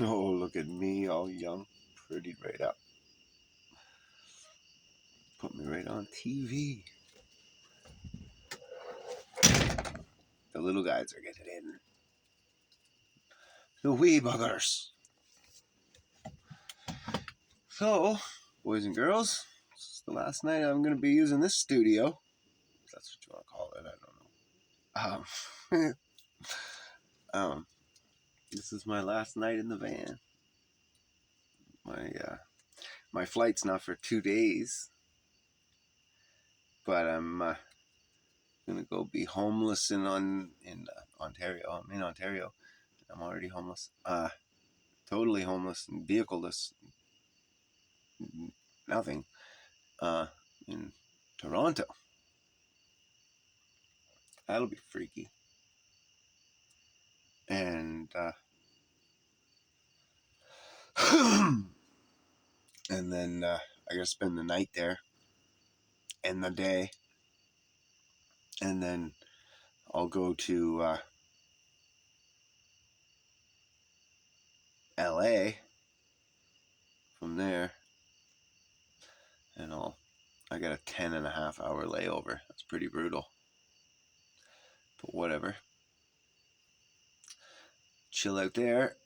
Oh, look at me, all young, pretty right up. Put me right on TV. The little guys are getting in. The wee buggers. So, boys and girls, this is the last night I'm going to be using this studio. If that's what you want to call it, I don't know. This is my last night in the van. My flight's not for 2 days, but I'm gonna go be homeless in Ontario. I'm in Ontario. I'm already homeless. Totally homeless and vehicleless. Nothing. In Toronto. That'll be freaky. And and then I gotta spend the night there and the day, and then I'll go to LA from there, and I got a 10.5 hour layover. That's pretty brutal, but whatever. Chill out there.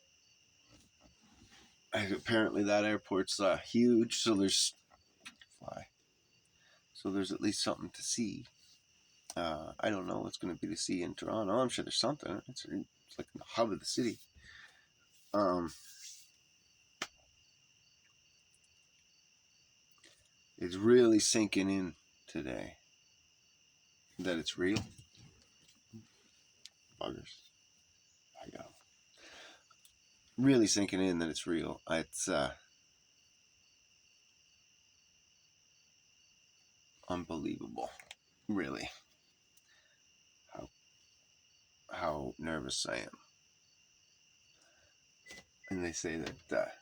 Apparently that airport's huge, so there's at least something to see. I don't know what's going to be to see in Toronto. I'm sure there's something. It's like the hub of the city. It's really sinking in today that it's real. Buggers. I got 'em. Really sinking in that it's real. It's unbelievable, really, how nervous I am. And they say that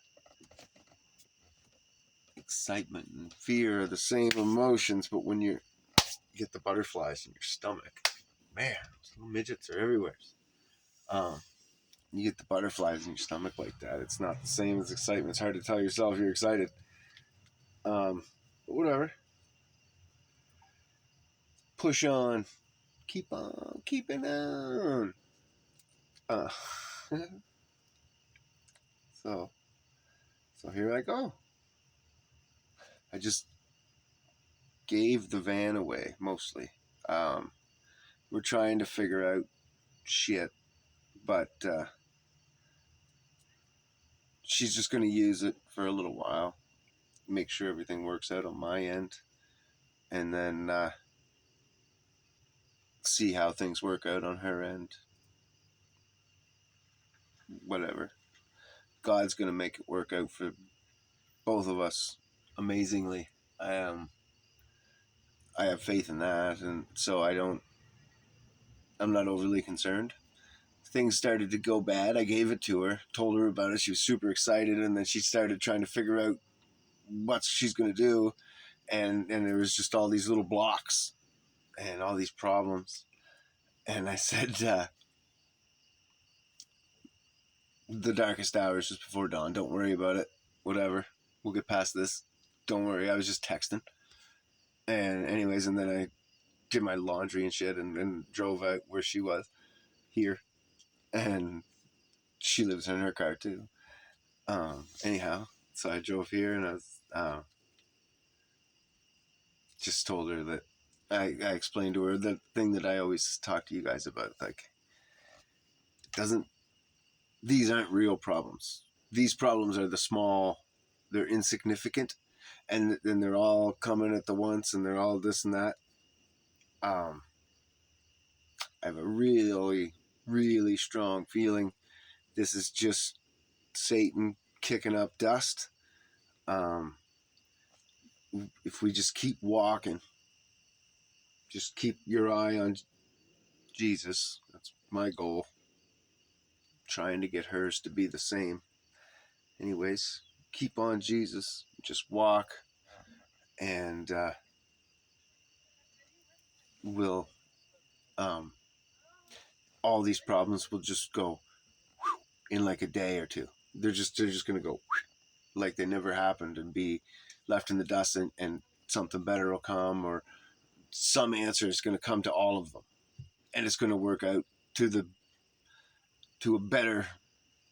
excitement and fear are the same emotions, but when you get the butterflies in your stomach, man, those little midgets are everywhere. You get the butterflies in your stomach like that, it's not the same as excitement. It's hard to tell yourself you're excited. But whatever. Push on. Keep on keeping on. So here I go. I just gave the van away mostly. We're trying to figure out shit, but she's just going to use it for a little while, make sure everything works out on my end, and then see how things work out on her end. Whatever. God's going to make it work out for both of us amazingly. I have faith in that, and so I'm not overly concerned. Things started to go bad. I gave it to her, told her about it. She was super excited, and then she started trying to figure out what she's going to do, and there was just all these little blocks and all these problems. And I said, the darkest hours just before dawn. Don't worry about it. Whatever. We'll get past this. Don't worry. I was just texting. And anyways, and then I did my laundry and shit and drove out where she was here. And she lives in her car too. Anyhow, so I drove here and I was just told her that I explained to her the thing that I always talk to you guys about. Like, these aren't real problems. These problems are the small, they're insignificant, and they're all coming at the once, and they're all this and that. I have a really, really strong feeling this is just Satan kicking up dust. If we just keep walking, just keep your eye on Jesus. That's my goal. Trying to get hers to be the same. Anyways, keep on Jesus. Just walk, and we'll all these problems will just go in like a day or two. they're just gonna go like they never happened and be left in the dust, and something better will come, or some answer is going to come to all of them, and it's going to work out to the to a better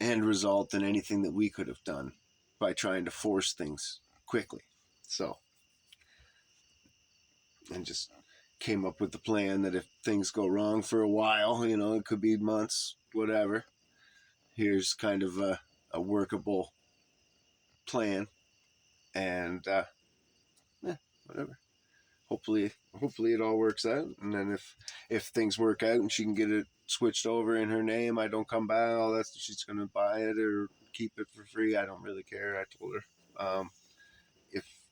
end result than anything that we could have done by trying to force things quickly. So, and just came up with the plan that if things go wrong for a while, it could be months, whatever, here's kind of a workable plan, and whatever. Hopefully it all works out, and then if things work out and she can get it switched over in her name, I don't come back, all that, she's gonna buy it or keep it for free. I don't really care. I told her,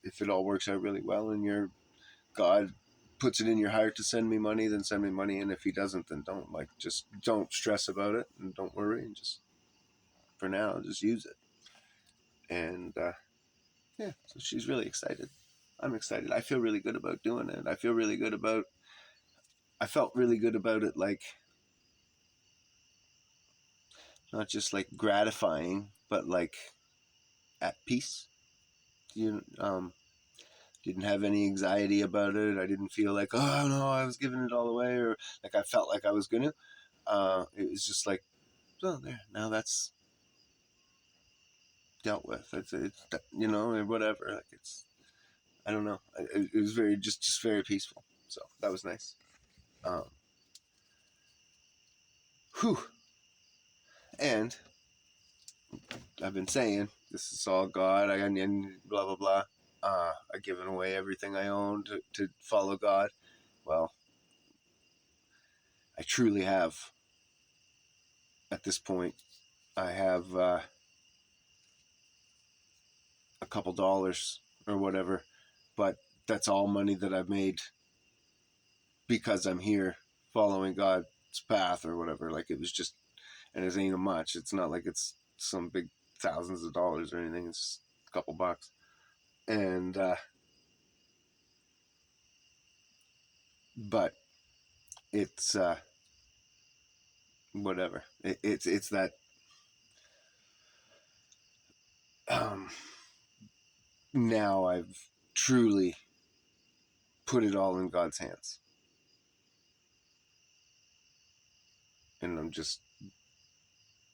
if it all works out really well and your God puts it in your heart to send me money, then send me money, and if he doesn't, then don't. Like, just don't stress about it and don't worry, and just for now just use it. And yeah, so she's really excited. I'm excited. I feel really good about doing it. I felt really good about it, like, not just like gratifying, but like at peace. You didn't have any anxiety about it. I didn't feel like, oh no, I was giving it all away, or like I felt like I was gonna. It was just like, oh, there, now that's dealt with. It's or whatever. Like, it's, I don't know. It was very just very peaceful. So that was nice. Um, whew. And I've been saying this is all God. And blah blah blah. I've given away everything I own to follow God. Well, I truly have. At this point, I have a couple dollars or whatever, but that's all money that I've made because I'm here following God's path or whatever. Like, it was just, and it ain't much. It's not like it's some big thousands of dollars or anything. It's just a couple bucks. And but it's whatever. It's that now I've truly put it all in God's hands, and I'm just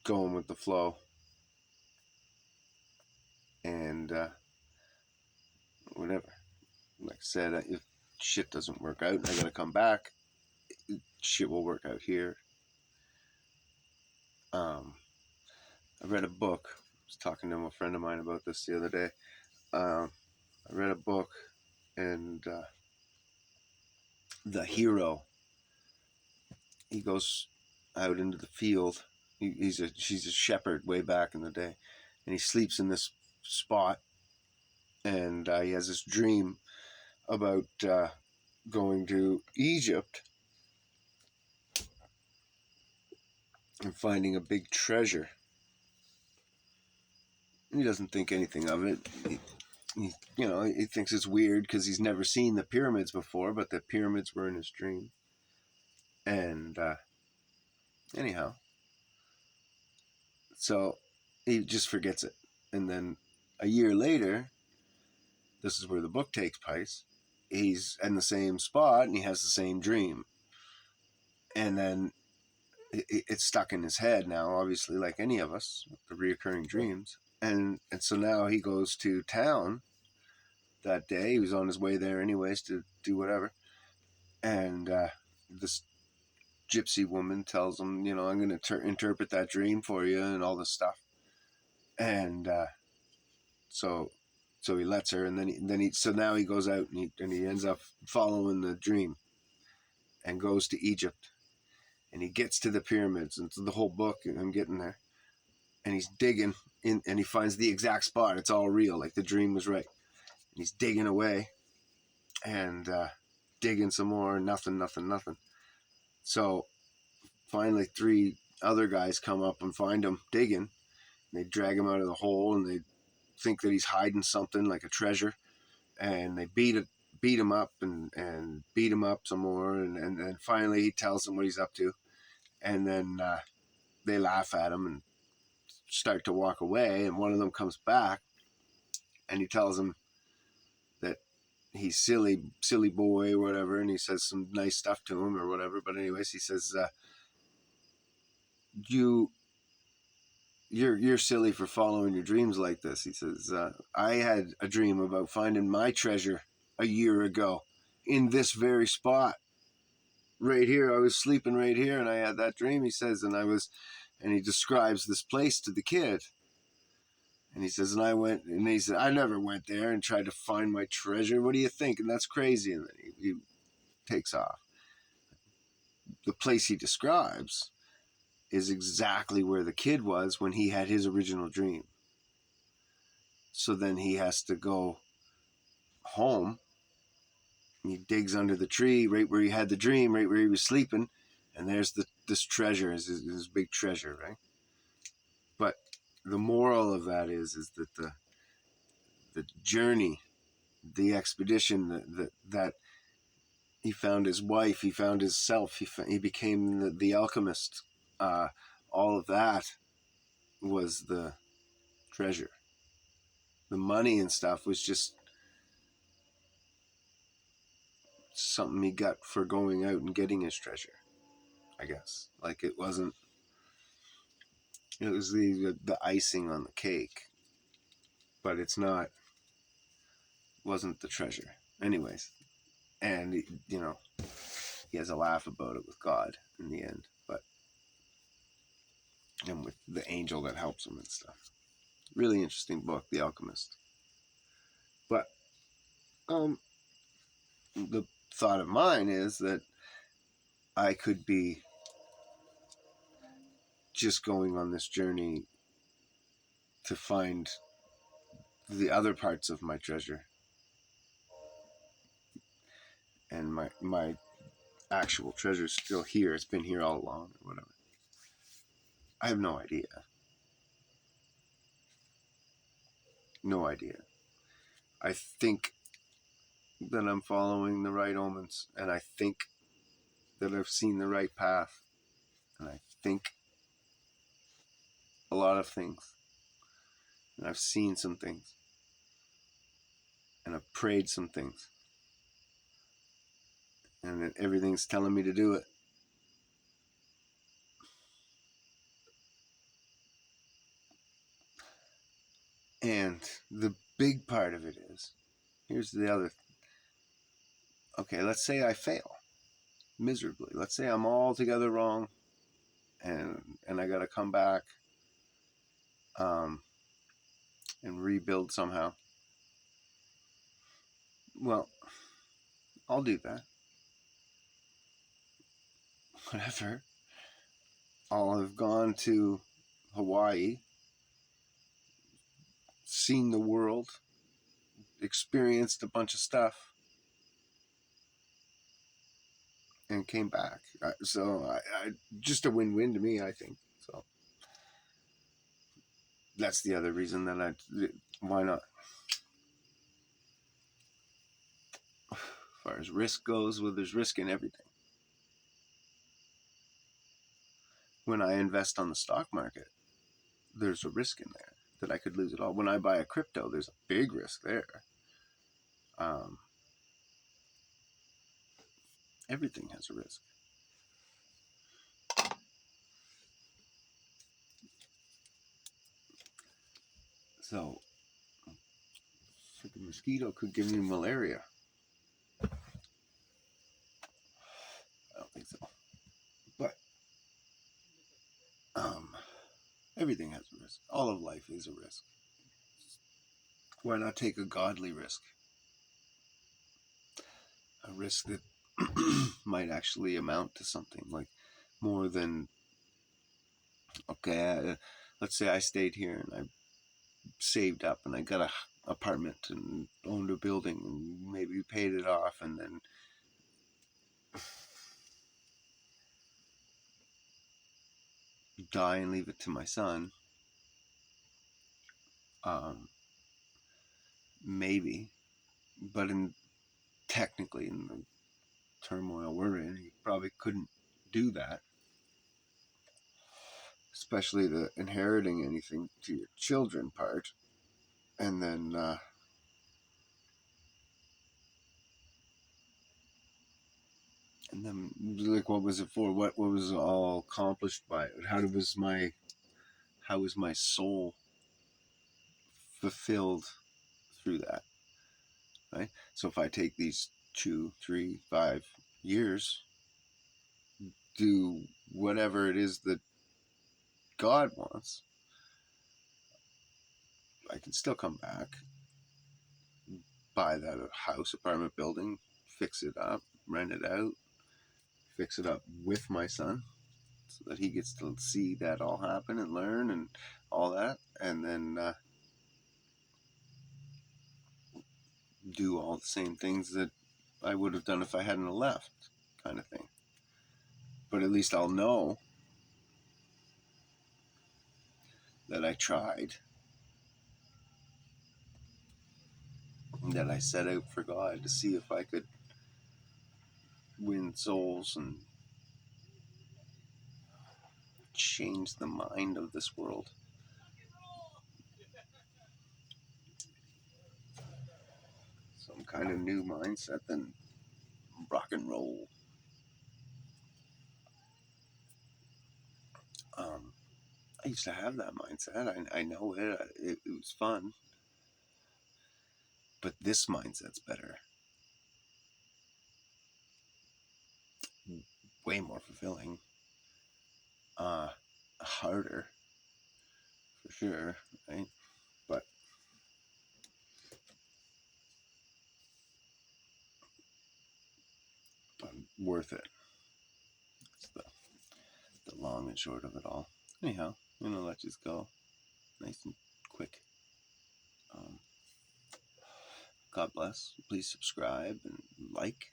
going with the flow. And whatever. Like I said, if shit doesn't work out and I gotta come back, shit will work out here. I read a book. I was talking to a friend of mine about this the other day. I read a book, and the hero, he goes out into the field. She's a shepherd way back in the day, and he sleeps in this spot, and he has this dream about going to Egypt and finding a big treasure. He doesn't think anything of it. He thinks it's weird because he's never seen the pyramids before, but the pyramids were in his dream. And anyhow, so he just forgets it. And then a year later, this is where the book takes place. He's in the same spot and he has the same dream. And then it's stuck in his head now, obviously, like any of us, the reoccurring dreams. And so now he goes to town that day. He was on his way there anyways to do whatever. And this gypsy woman tells him, I'm going to interpret that dream for you and all this stuff. And so he lets her, and then so now he goes out and he ends up following the dream and goes to Egypt, and he gets to the pyramids, and the whole book, I'm getting there, and he's digging in, and he finds the exact spot. It's all real, like the dream was right. And he's digging away, and digging some more, nothing. So finally 3 other guys come up and find him digging, and they drag him out of the hole, and they think that he's hiding something like a treasure, and they beat him up and beat him up some more, and then finally he tells them what he's up to, and then they laugh at him and start to walk away, and one of them comes back, and he tells him that he's silly boy or whatever, and he says some nice stuff to him or whatever. But anyways, he says, you're silly for following your dreams like this. He says, I had a dream about finding my treasure a year ago in this very spot right here. I was sleeping right here, and I had that dream, he says, and he describes this place to the kid. And he says, and he said, I never went there and tried to find my treasure. What do you think? And that's crazy. And then he takes off. The place he describes is exactly where the kid was when he had his original dream. So then he has to go home. He digs under the tree right where he had the dream, right where he was sleeping. And there's this treasure, his big treasure, right? But the moral of that is that the journey, the expedition, that he found his wife, he found his self, he became the alchemist. All of that was the treasure. The money and stuff was just something he got for going out and getting his treasure, I guess. Like it was the icing on the cake, but wasn't the treasure. Anyways, and he has a laugh about it with God in the end, and with the angel that helps him and stuff. Really interesting book, The Alchemist. But the thought of mine is that I could be just going on this journey to find the other parts of my treasure, and my actual treasure is still here. It's been here all along, or whatever. I have no idea. No idea. I think that I'm following the right omens, and I think that I've seen the right path, and I think a lot of things, and I've seen some things, and I've prayed some things, and everything's telling me to do it. And the big part of it is, here's the other. Okay, let's say I fail miserably. Let's say I'm altogether wrong, and I got to come back, and rebuild somehow. Well, I'll do that. Whatever. I'll have gone to Hawaii, seen the world, experienced a bunch of stuff, and came back. So I just a win-win to me, I think. So that's the other reason that why not? As far as risk goes, well, there's risk in everything. When I invest on the stock market, there's a risk in there that I could lose it all. When I buy a crypto, there's a big risk there. Everything has a risk. So the mosquito could give me malaria. I don't think so. But everything has a risk. All of life is a risk. Why not take a godly risk? A risk that might actually amount to something, like more than, okay, let's say I stayed here and I saved up and I got a apartment and owned a building and maybe paid it off, and then die and leave it to my son. Maybe, but technically in the turmoil we're in, he probably couldn't do that. especially the inheriting anything to your children part. And then like, what was it for? What was all accomplished by it? How was my soul fulfilled through that? Right. So if I take these 2, 3, 5 years, do whatever it is that God wants, I can still come back, buy that house, apartment building, fix it up, rent it out, fix it up with my son so that he gets to see that all happen and learn and all that, and then do all the same things that I would have done if I hadn't left, kind of thing. But at least I'll know that I tried, that I set out for God to see if I could win souls and change the mind of this world. Some kind of new mindset than rock and roll. I used to have that mindset. I know it. It was fun. But this mindset's better. Way more fulfilling. Harder. For sure. Right? But worth it. It's the long and short of it all. Anyhow, I'm going to let you go. Nice and quick. God bless. Please subscribe and like.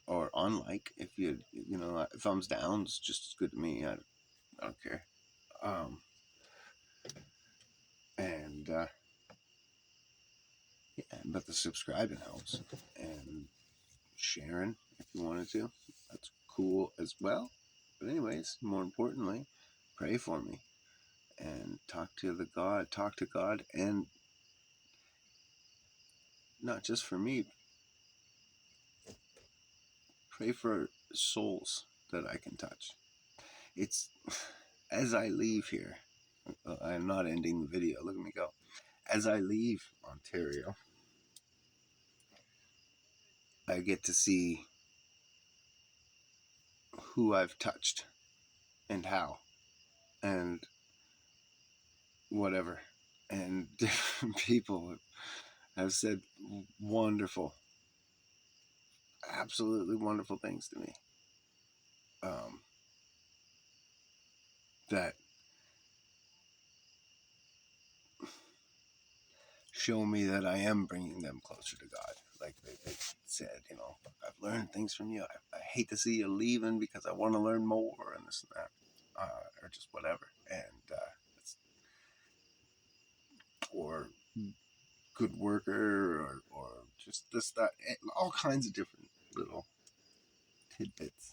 Or unlike, if you thumbs down is just as good to me. I don't care. And yeah, but the subscribing helps, and sharing if you wanted to, that's cool as well. But anyways, more importantly, pray for me and talk to God, and not just for me. Pray for souls that I can touch. It's as I leave here. I'm not ending the video. Look at me go. As I leave Ontario, I get to see who I've touched and how and whatever. And different people have said wonderful, absolutely wonderful things to me. That show me that I am bringing them closer to God. Like they said, I've learned things from you. I hate to see you leaving because I want to learn more and this and that, or just whatever. And or good worker, or just this, that, all kinds of different little tidbits.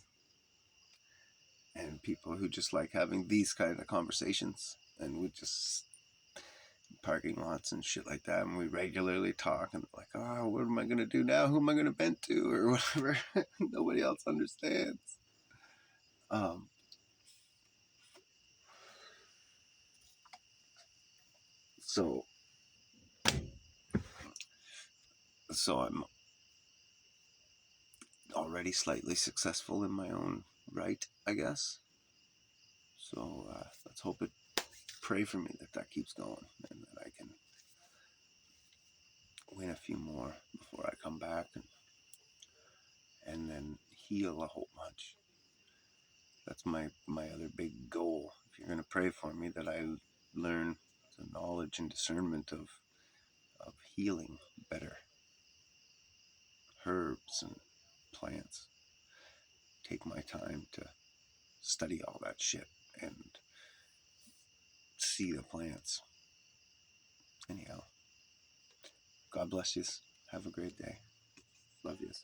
And people who just like having these kind of conversations, and we just parking lots and shit like that, and we regularly talk, and like, oh, what am I gonna do now? Who am I gonna vent to, or whatever? Nobody else understands. So I'm already slightly successful in my own right, I guess. So let's hope it. Pray for me that keeps going, and that I can win a few more before I come back, and then heal a whole bunch. That's my other big goal. If you're gonna pray for me, that I learn the knowledge and discernment of healing better, herbs and plants. Take my time to study all that shit and see the plants. Anyhow, God bless you. Have a great day. Love yous.